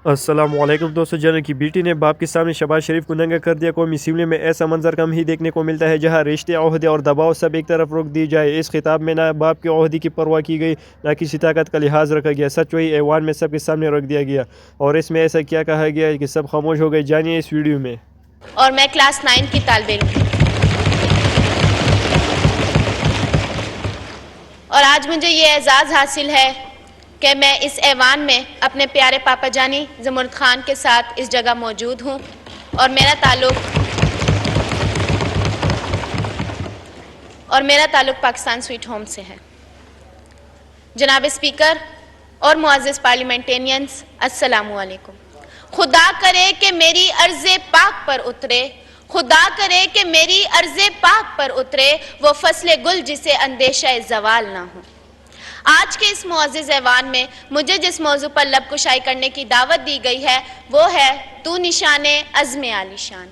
السلام علیکم دوستو، جنرل کی بیٹی نے باپ کے سامنے شہباز شریف کو ننگا کر دیا۔ قومی اسمبلی میں ایسا منظر کم ہی دیکھنے کو ملتا ہے جہاں رشتے، عہدے اور دباؤ سب ایک طرف روک دی جائے۔ اس خطاب میں نہ باپ کے عہدے کی پرواہ کی گئی، نہ کسی طاقت کا لحاظ رکھا گیا، سچ وہی ایوان میں سب کے سامنے رکھ دیا گیا، اور اس میں ایسا کیا کہا گیا کہ سب خاموش ہو گئے، جانیے اس ویڈیو میں۔ اور میں کلاس 9 کی طالب علم ہوں، اور آج مجھے یہ اعزاز حاصل ہے کہ میں اس ایوان میں اپنے پیارے پاپا جانی زمرد خان کے ساتھ اس جگہ موجود ہوں، اور میرا تعلق پاکستان سویٹ ہوم سے ہے۔ جناب اسپیکر اور معزز پارلیمنٹینینز، السلام علیکم۔ خدا کرے کہ میری عرض پاک پر اترے، خدا کرے کہ میری عرض پاک پر اترے وہ فصل گل جسے اندیشہ زوال نہ ہو۔ آج کے اس معزز ایوان میں مجھے جس موضوع پر لب کشائی کرنے کی دعوت دی گئی ہے وہ ہے تو نشان عزم عالی شان۔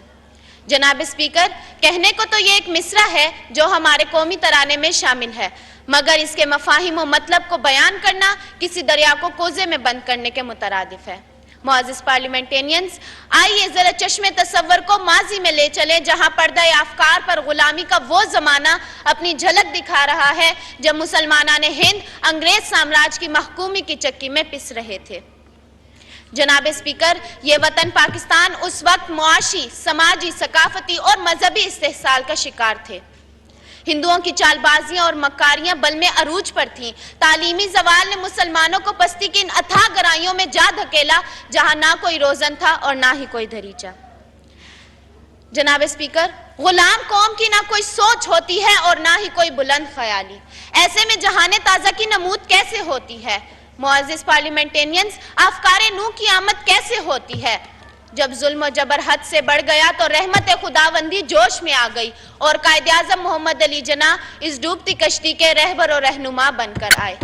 جناب اسپیکر، کہنے کو تو یہ ایک مصرع ہے جو ہمارے قومی ترانے میں شامل ہے، مگر اس کے مفاہیم و مطلب کو بیان کرنا کسی دریا کو کوزے میں بند کرنے کے مترادف ہے۔ معزز پارلیمنٹینینز، آئیے ذرا چشم تصور کو ماضی میں لے چلیں جہاں پردہ افکار پر غلامی کا وہ زمانہ اپنی جھلک دکھا رہا ہے جب مسلمانان ہند انگریز سامراج کی محکومی کی چکی میں پس رہے تھے۔ جناب اسپیکر، یہ وطن پاکستان اس وقت معاشی، سماجی، ثقافتی اور مذہبی استحصال کا شکار تھے۔ ہندوؤں کی چال بازیاں اور مکاریاں بلمے عروج پر تھیں۔ تعلیمی زوال نے مسلمانوں کو پستی کی ان اتھاہ گہرائیوں میں جا دھکیلا جہاں نہ کوئی روزن تھا اور نہ ہی کوئی دریچہ۔ جناب اسپیکر، غلام قوم کی نہ کوئی سوچ ہوتی ہے اور نہ ہی کوئی بلند خیالی، ایسے میں جہان تازہ کی نمود کیسے ہوتی ہے؟ معزز پارلیمنٹینینز، افکار نو کی آمد کیسے ہوتی ہے؟ جب ظلم و جبر حد سے بڑھ گیا تو رحمت خداوندی جوش میں آ گئی اور قائد اعظم محمد علی جناح اس ڈوبتی کشتی کے رہبر و رہنما بن کر آئے۔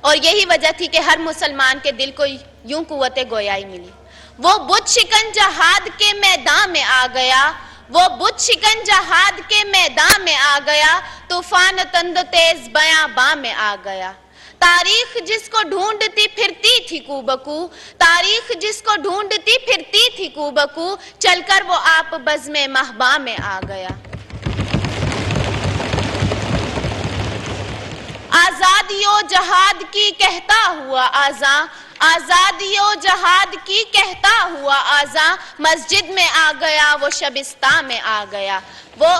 اور یہی وجہ تھی کہ ہر مسلمان کے دل کو یوں قوت گویائی ملی۔ وہ بت شکن جہاد کے میدان میں آ گیا، وہ بت شکن جہاد کے میدان میں آ گیا، طوفان تند تیز بیاباں میں آ گیا۔ تاریخ جس کو ڈھونڈتی پھرتی تھی کو بکو، تاریخ جس کو ڈھونڈتی پھرتی تھی کو بکو، چل کر وہ آپ بزم مہباں میں آ گیا۔ آزادی و جہاد کی کہتا ہوا آذان، آزادی و جہاد کی کہتا ہوا آذان، مسجد میں آ گیا وہ شبستان میں آ گیا۔ وہ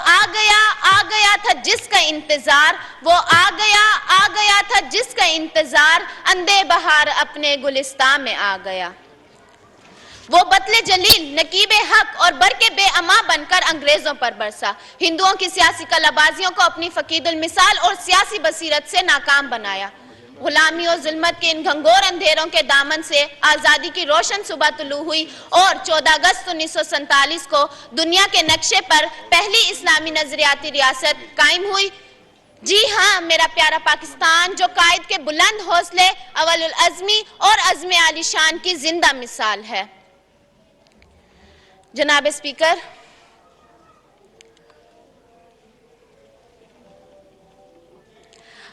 آ گیا تھا جس کا انتظار، وہ آ گیا تھا جس کا انتظار، اندے بہار اپنے گلستان میں آ گیا۔ وہ بطل جلیل، نقیب حق اور برق بے اما بن کر انگریزوں پر برسا، ہندوؤں کی سیاسی کلابازیوں کو اپنی فقید المثال اور سیاسی بصیرت سے ناکام بنایا۔ غلامی اور ظلمت کے ان گھنگور اندھیروں کے دامن سے آزادی کی روشن صبح طلوع ہوئی اور 14 اگست 1947 کو دنیا کے نقشے پر پہلی اسلامی نظریاتی ریاست قائم ہوئی۔ جی ہاں، میرا پیارا پاکستان جو قائد کے بلند حوصلے، اول العزمی اور عزم عالی شان کی زندہ مثال ہے۔ جناب اسپیکر،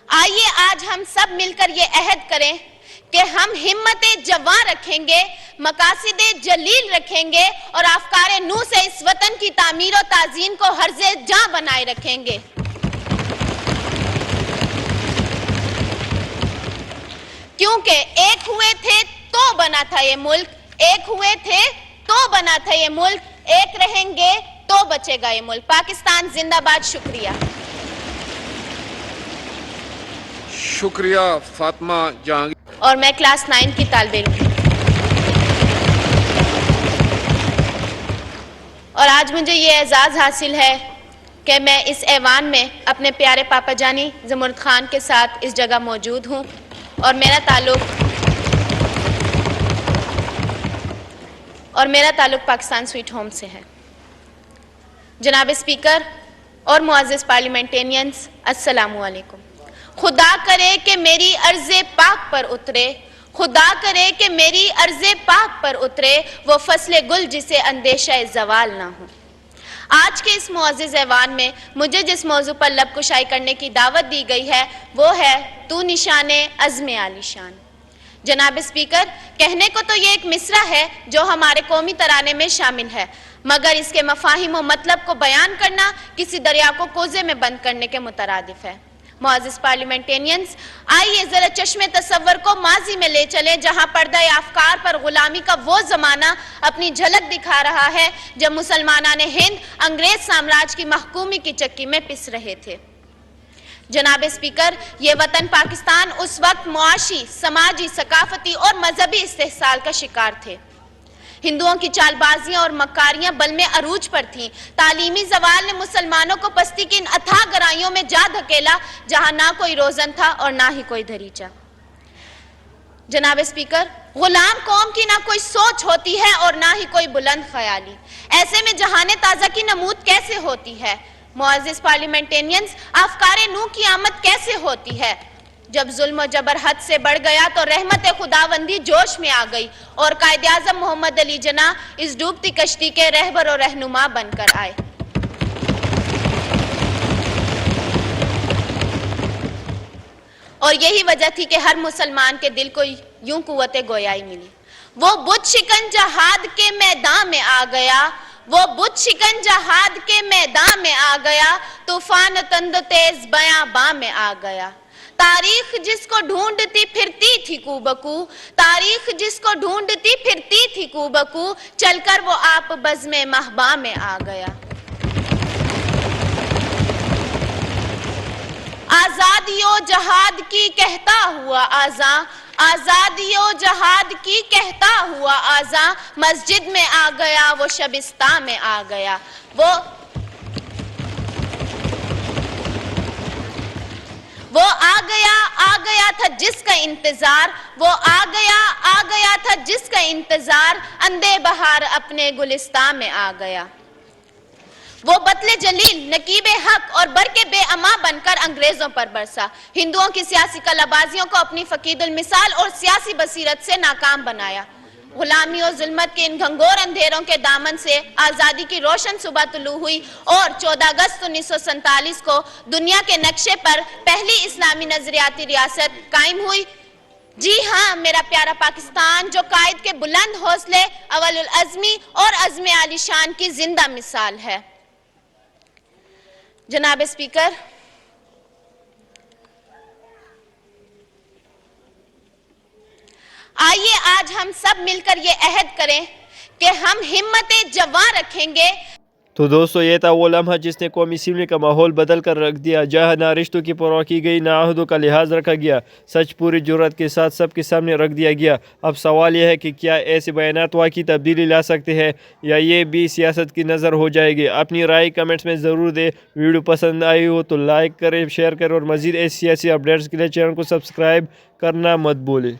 آئیے آج ہم سب مل کر یہ عہد کریں کہ ہم ہمت جواں رکھیں گے، مقاصد جلیل رکھیں گے اور افکار نو سے اس وطن کی تعمیر و تعزین کو حرز جاں بنائے رکھیں گے۔ کیونکہ ایک ہوئے تھے تو بنا تھا یہ ملک، ایک ہوئے تھے تو بنا تھا یہ ملک، ایک رہیں گے تو بچے گا یہ ملک۔ پاکستان زندہ باد۔ شکریہ۔ شکریہ فاطمہ جہانگیر۔ اور میں کلاس 9 کی طالب علم ہوں، اور آج مجھے یہ اعزاز حاصل ہے کہ میں اس ایوان میں اپنے پیارے پاپا جانی زمرد خان کے ساتھ اس جگہ موجود ہوں، اور میرا تعلق پاکستان سویٹ ہوم سے ہے۔ جناب اسپیکر اور معزز پارلیمنٹینینز، السلام علیکم۔ خدا کرے کہ میری عرض پاک پر اترے، خدا کرے کہ میری عرض پاک پر اترے وہ فصل گل جسے اندیشہ زوال نہ ہو۔ آج کے اس معزز ایوان میں مجھے جس موضوع پر لب کشائی کرنے کی دعوت دی گئی ہے وہ ہے تو نشان عزم عالی شان۔ جناب اسپیکر، کہنے کو تو یہ ایک مصرع ہے جو ہمارے قومی ترانے میں شامل ہے، مگر اس کے مفاہیم و مطلب کو بیان کرنا کسی دریا کو کوزے میں بند کرنے کے مترادف ہے۔ معزز پارلیمنٹینینز، آئیے ذرا چشم تصور کو ماضی میں لے چلیں جہاں پردہ افکار پر غلامی کا وہ زمانہ اپنی جھلک دکھا رہا ہے جب مسلمانان ہند انگریز سامراج کی محکومی کی چکی میں پس رہے تھے۔ جناب اسپیکر، یہ وطن پاکستان اس وقت معاشی، سماجی، ثقافتی اور مذہبی استحصال کا شکار تھے۔ ہندوؤں کی چال بازیاں اور مکاریاں بل میں عروج پر تھیں۔ تعلیمی زوال نے مسلمانوں کو پستی کی ان اتھاہ گہرائیوں میں جا دھکیلا جہاں نہ کوئی روزن تھا اور نہ ہی کوئی دریچہ۔ جناب اسپیکر، غلام قوم کی نہ کوئی سوچ ہوتی ہے اور نہ ہی کوئی بلند خیالی، ایسے میں جہان تازہ کی نمود کیسے ہوتی ہے؟ معزز پارلیمنٹینینز، افکار نو کی آمد کیسے ہوتی ہے؟ جب ظلم و جبر حد سے بڑھ گیا تو رحمت خداوندی جوش میں آ گئی اور قائد اعظم محمد علی جناح اس ڈوبتی کشتی کے رہبر و رہنما بن کر آئے۔ اور یہی وجہ تھی کہ ہر مسلمان کے دل کو یوں قوت گویائی ملی۔ وہ بت شکن جہاد کے میدان میں آ گیا، وہ بت شکن جہاد کے میدان میں آ گیا، طوفان تند تیز بیاباں میں آ گیا۔ تاریخ جس کو ڈھونڈتی پھرتی تھی کو بکو، تاریخ جس کو ڈھونڈتی پھرتی تھی کو بکو، چل کر وہ آپ بزم مہباں میں آ گیا۔ آزادی و جہاد کی کہتا ہوا آزاں، آزادی و جہاد کی کہتا ہوا آزاں، مسجد میں آ گیا وہ شبستہ میں آ گیا۔ وہ آ گیا تھا جس کا انتظار، وہ آ گیا تھا جس کا انتظار، اندے بہار اپنے گلستان میں آ گیا۔ وہ بطل جلیل، نقیب حق اور برق بے اما بن کر انگریزوں پر برسا، ہندوؤں کی سیاسی کلابازیوں کو اپنی فقید المثال اور سیاسی بصیرت سے ناکام بنایا۔ غلامی اور ظلمت کے ان گھنگور اندھیروں کے دامن سے آزادی کی روشن صبح طلوع ہوئی اور 14 اگست 1947 کو دنیا کے نقشے پر پہلی اسلامی نظریاتی ریاست قائم ہوئی۔ جی ہاں، میرا پیارا پاکستان جو قائد کے بلند حوصلے، اول العزمی اور عزم عالی شان کی زندہ مثال ہے۔ جناب اسپیکر، آئیے آج ہم سب مل کر یہ عہد کریں کہ ہم ہمت جواں رکھیں گے۔ تو دوستو، یہ تھا وہ لمحہ جس نے قومی اسمبلی کا ماحول بدل کر رکھ دیا، جہاں نہ رشتوں کی پرواہ کی گئی، نہ عہدوں کا لحاظ رکھا گیا، سچ پوری جرات کے ساتھ سب کے سامنے رکھ دیا گیا۔ اب سوال یہ ہے کہ کیا ایسے بیانات واقعی تبدیلی لا سکتے ہیں یا یہ بھی سیاست کی نظر ہو جائے گی؟ اپنی رائے کمنٹس میں ضرور دیں۔ ویڈیو پسند آئی ہو تو لائک کریں، شیئر کریں اور مزید ایسی سیاسی اپڈیٹس کے لیے چینل کو سبسکرائب کرنا مت بھولیں۔